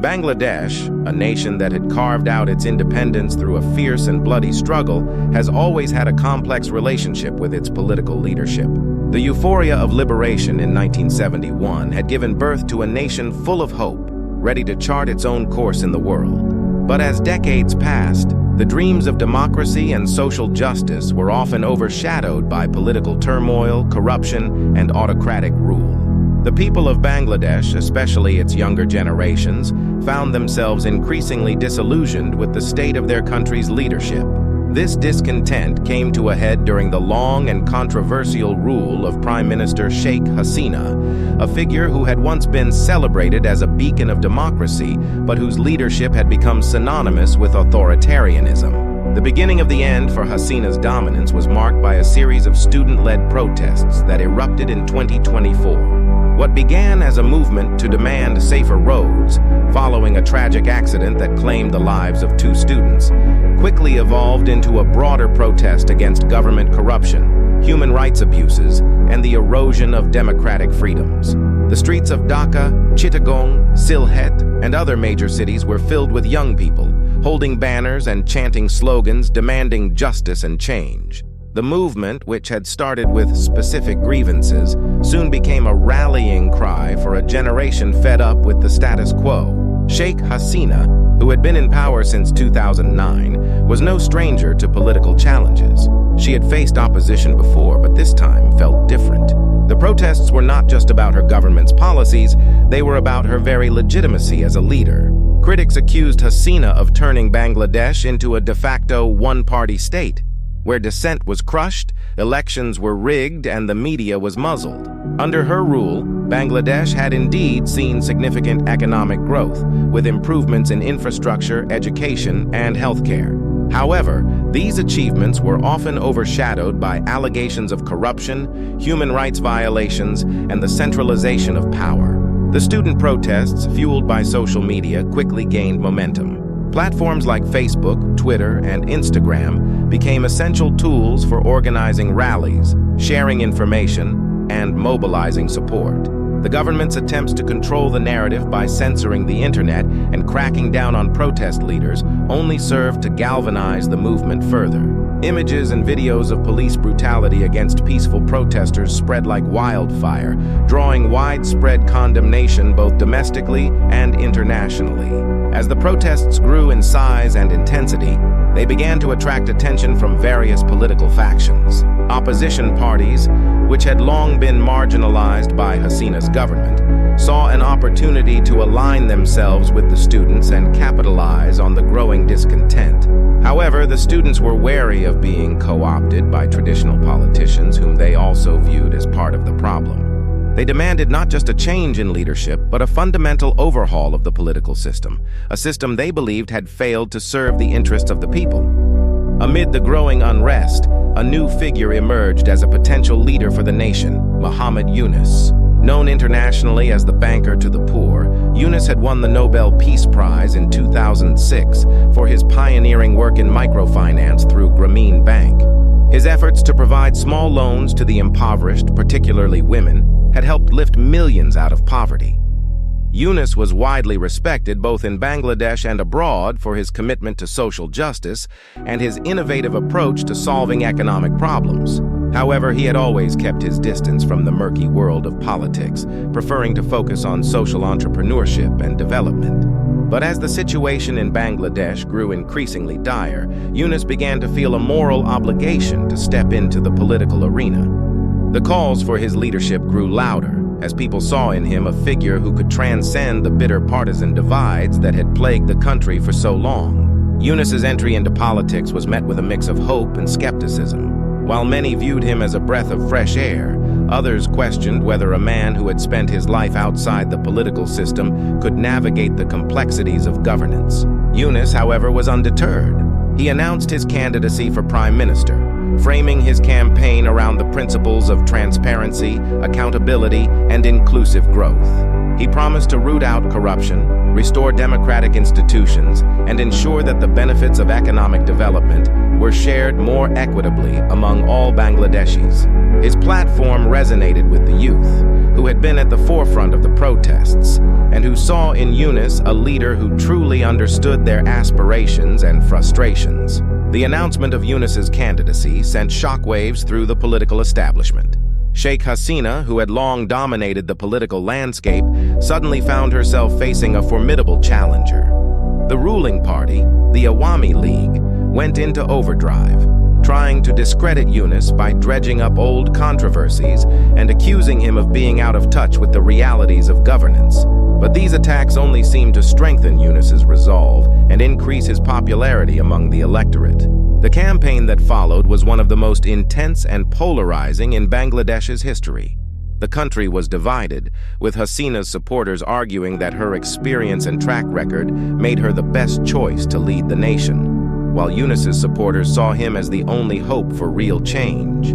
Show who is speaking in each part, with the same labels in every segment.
Speaker 1: Bangladesh, a nation that had carved out its independence through a fierce and bloody struggle, has always had a complex relationship with its political leadership. The euphoria of liberation in 1971 had given birth to a nation full of hope, ready to chart its own course in the world. But as decades passed, the dreams of democracy and social justice were often overshadowed by political turmoil, corruption, and autocratic rule. The people of Bangladesh, especially its younger generations, found themselves increasingly disillusioned with the state of their country's leadership. This discontent came to a head during the long and controversial rule of Prime Minister Sheikh Hasina, a figure who had once been celebrated as a beacon of democracy, but whose leadership had become synonymous with authoritarianism. The beginning of the end for Hasina's dominance was marked by a series of student-led protests that erupted in 2024. What began as a movement to demand safer roads, following a tragic accident that claimed the lives of 2 students, quickly evolved into a broader protest against government corruption, human rights abuses, and the erosion of democratic freedoms. The streets of Dhaka, Chittagong, Sylhet, and other major cities were filled with young people, holding banners and chanting slogans demanding justice and change. The movement, which had started with specific grievances, soon became a rallying cry for a generation fed up with the status quo. Sheikh Hasina, who had been in power since 2009, was no stranger to political challenges. She had faced opposition before, but this time felt different. The protests were not just about her government's policies, they were about her very legitimacy as a leader. Critics accused Hasina of turning Bangladesh into a de facto one-party state, where dissent was crushed, elections were rigged, and the media was muzzled. Under her rule, Bangladesh had indeed seen significant economic growth, with improvements in infrastructure, education, and healthcare. However, these achievements were often overshadowed by allegations of corruption, human rights violations, and the centralization of power. The student protests, fueled by social media, quickly gained momentum. Platforms like Facebook, Twitter, and Instagram became essential tools for organizing rallies, sharing information, and mobilizing support. The government's attempts to control the narrative by censoring the internet and cracking down on protest leaders only served to galvanize the movement further. Images and videos of police brutality against peaceful protesters spread like wildfire, drawing widespread condemnation both domestically and internationally. As the protests grew in size and intensity, they began to attract attention from various political factions. Opposition parties, which had long been marginalized by Hasina's government, saw an opportunity to align themselves with the students and capitalize on the growing discontent. However, the students were wary of being co-opted by traditional politicians whom they also viewed as part of the problem. They demanded not just a change in leadership, but a fundamental overhaul of the political system, a system they believed had failed to serve the interests of the people. Amid the growing unrest, a new figure emerged as a potential leader for the nation, Yunus. Known internationally as the banker to the poor, Yunus had won the Nobel Peace Prize in 2006 for his pioneering work in microfinance through Grameen Bank. His efforts to provide small loans to the impoverished, particularly women, had helped lift millions out of poverty. Yunus was widely respected both in Bangladesh and abroad for his commitment to social justice and his innovative approach to solving economic problems. However, he had always kept his distance from the murky world of politics, preferring to focus on social entrepreneurship and development. But as the situation in Bangladesh grew increasingly dire, Yunus began to feel a moral obligation to step into the political arena. The calls for his leadership grew louder, as people saw in him a figure who could transcend the bitter partisan divides that had plagued the country for so long. Yunus's entry into politics was met with a mix of hope and skepticism. While many viewed him as a breath of fresh air, others questioned whether a man who had spent his life outside the political system could navigate the complexities of governance. Yunus, however, was undeterred. He announced his candidacy for prime minister, framing his campaign around the principles of transparency, accountability, and inclusive growth. He promised to root out corruption, restore democratic institutions, and ensure that the benefits of economic development were shared more equitably among all Bangladeshis. His platform resonated with the youth, who had been at the forefront of the protests, and who saw in Yunus a leader who truly understood their aspirations and frustrations. The announcement of Yunus's candidacy sent shockwaves through the political establishment. Sheikh Hasina, who had long dominated the political landscape, suddenly found herself facing a formidable challenger. The ruling party, the Awami League, went into overdrive, trying to discredit Yunus by dredging up old controversies and accusing him of being out of touch with the realities of governance. But these attacks only seemed to strengthen Yunus's resolve and increase his popularity among the electorate. The campaign that followed was one of the most intense and polarizing in Bangladesh's history. The country was divided, with Hasina's supporters arguing that her experience and track record made her the best choice to lead the nation, while Yunus's supporters saw him as the only hope for real change.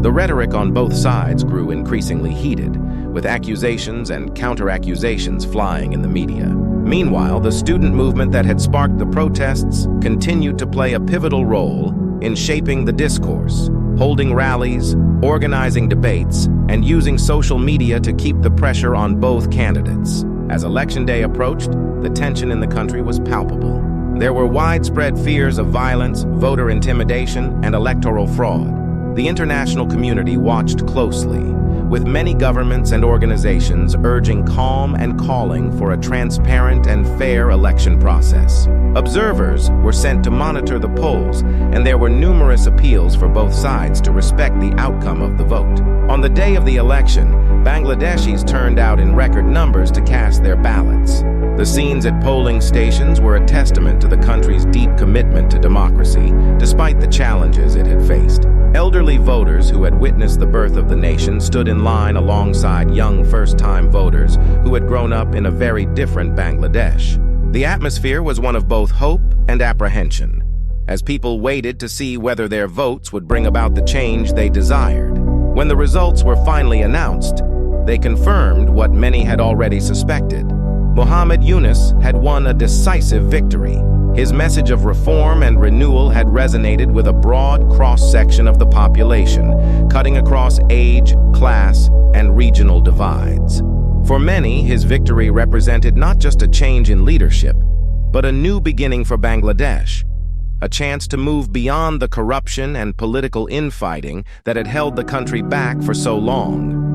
Speaker 1: The rhetoric on both sides grew increasingly heated, with accusations and counter-accusations flying in the media. Meanwhile, the student movement that had sparked the protests continued to play a pivotal role in shaping the discourse, holding rallies, organizing debates, and using social media to keep the pressure on both candidates. As Election Day approached, the tension in the country was palpable. There were widespread fears of violence, voter intimidation, and electoral fraud. The international community watched closely, with many governments and organizations urging calm and calling for a transparent and fair election process. Observers were sent to monitor the polls, and there were numerous appeals for both sides to respect the outcome of the vote. On the day of the election, Bangladeshis turned out in record numbers to cast their ballots. The scenes at polling stations were a testament to the country's deep commitment to democracy, despite the challenges it had faced. Elderly voters who had witnessed the birth of the nation stood in line alongside young first-time voters who had grown up in a very different Bangladesh. The atmosphere was one of both hope and apprehension, as people waited to see whether their votes would bring about the change they desired. When the results were finally announced, they confirmed what many had already suspected. Muhammad Yunus had won a decisive victory. His message of reform and renewal had resonated with a broad cross-section of the population, cutting across age, class, and regional divides. For many, his victory represented not just a change in leadership, but a new beginning for Bangladesh, a chance to move beyond the corruption and political infighting that had held the country back for so long.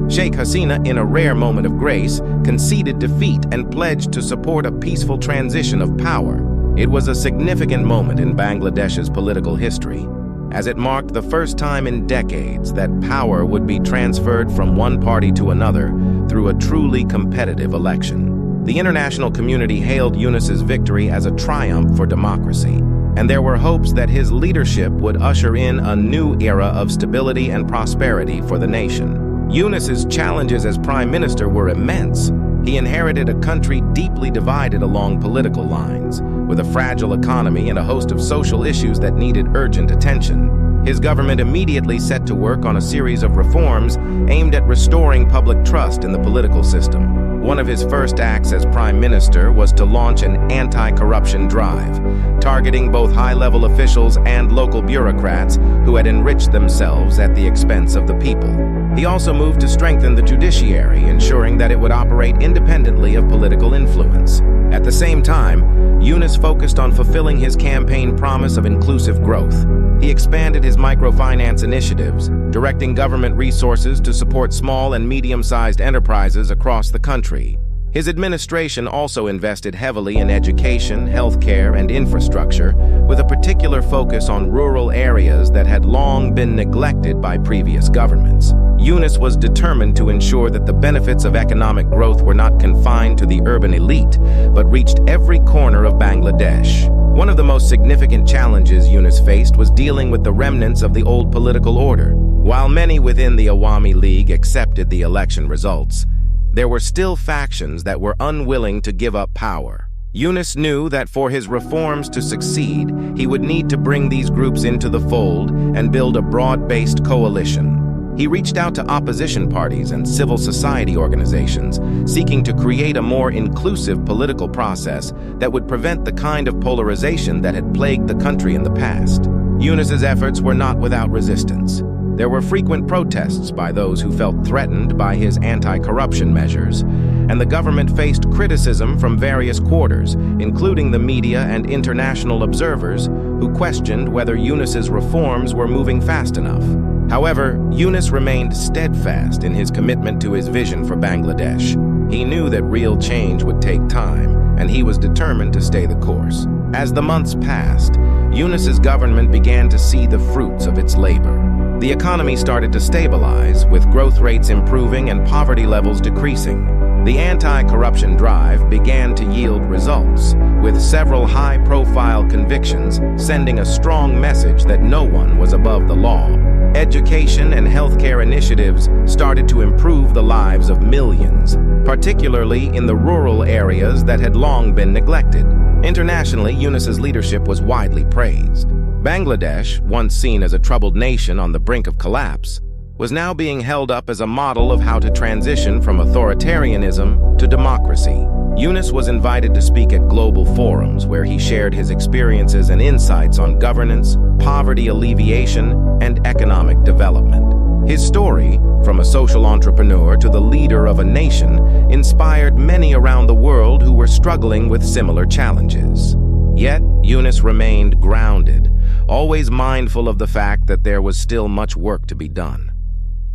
Speaker 1: Sheikh Hasina, in a rare moment of grace, conceded defeat and pledged to support a peaceful transition of power. It was a significant moment in Bangladesh's political history, as it marked the first time in decades that power would be transferred from one party to another through a truly competitive election. The international community hailed Yunus's victory as a triumph for democracy, and there were hopes that his leadership would usher in a new era of stability and prosperity for the nation. Yunus's challenges as prime minister were immense. He inherited a country deeply divided along political lines, with a fragile economy and a host of social issues that needed urgent attention. His government immediately set to work on a series of reforms aimed at restoring public trust in the political system. One of his first acts as prime minister was to launch an anti-corruption drive, targeting both high-level officials and local bureaucrats who had enriched themselves at the expense of the people. He also moved to strengthen the judiciary, ensuring that it would operate independently of political influence. At the same time, Yunus focused on fulfilling his campaign promise of inclusive growth. He expanded his microfinance initiatives, directing government resources to support small and medium-sized enterprises across the country. His administration also invested heavily in education, healthcare, and infrastructure, with a particular focus on rural areas that had long been neglected by previous governments. Yunus was determined to ensure that the benefits of economic growth were not confined to the urban elite, but reached every corner of Bangladesh. One of the most significant challenges Yunus faced was dealing with the remnants of the old political order. While many within the Awami League accepted the election results, there were still factions that were unwilling to give up power. Yunus knew that for his reforms to succeed, he would need to bring these groups into the fold and build a broad-based coalition. He reached out to opposition parties and civil society organizations, seeking to create a more inclusive political process that would prevent the kind of polarization that had plagued the country in the past. Yunus's efforts were not without resistance. There were frequent protests by those who felt threatened by his anti-corruption measures, and the government faced criticism from various quarters, including the media and international observers, who questioned whether Yunus's reforms were moving fast enough. However, Yunus remained steadfast in his commitment to his vision for Bangladesh. He knew that real change would take time, and he was determined to stay the course. As the months passed, Yunus's government began to see the fruits of its labor. The economy started to stabilize, with growth rates improving and poverty levels decreasing. The anti-corruption drive began to yield results, with several high-profile convictions sending a strong message that no one was above the law. Education and healthcare initiatives started to improve the lives of millions, particularly in the rural areas that had long been neglected. Internationally, Yunus's leadership was widely praised. Bangladesh, once seen as a troubled nation on the brink of collapse, was now being held up as a model of how to transition from authoritarianism to democracy. Yunus was invited to speak at global forums where he shared his experiences and insights on governance, poverty alleviation, and economic development. His story, from a social entrepreneur to the leader of a nation, inspired many around the world who were struggling with similar challenges. Yet, Yunus remained grounded, always mindful of the fact that there was still much work to be done.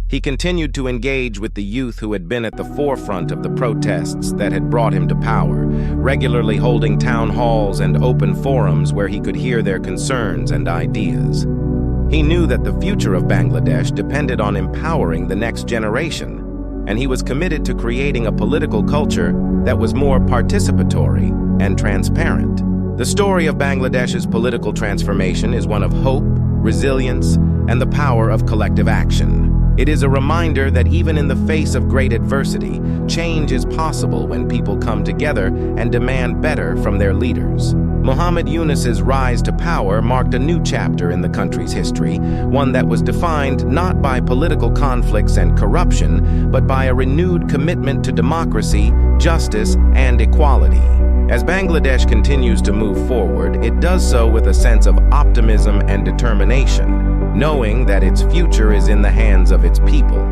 Speaker 1: He continued to engage with the youth who had been at the forefront of the protests that had brought him to power, regularly holding town halls and open forums where he could hear their concerns and ideas. He knew that the future of Bangladesh depended on empowering the next generation, and he was committed to creating a political culture that was more participatory and transparent. The story of Bangladesh's political transformation is one of hope, resilience, and the power of collective action. It is a reminder that even in the face of great adversity, change is possible when people come together and demand better from their leaders. Muhammad Yunus's rise to power marked a new chapter in the country's history, one that was defined not by political conflicts and corruption, but by a renewed commitment to democracy, justice, and equality. As Bangladesh continues to move forward, it does so with a sense of optimism and determination, knowing that its future is in the hands of its people.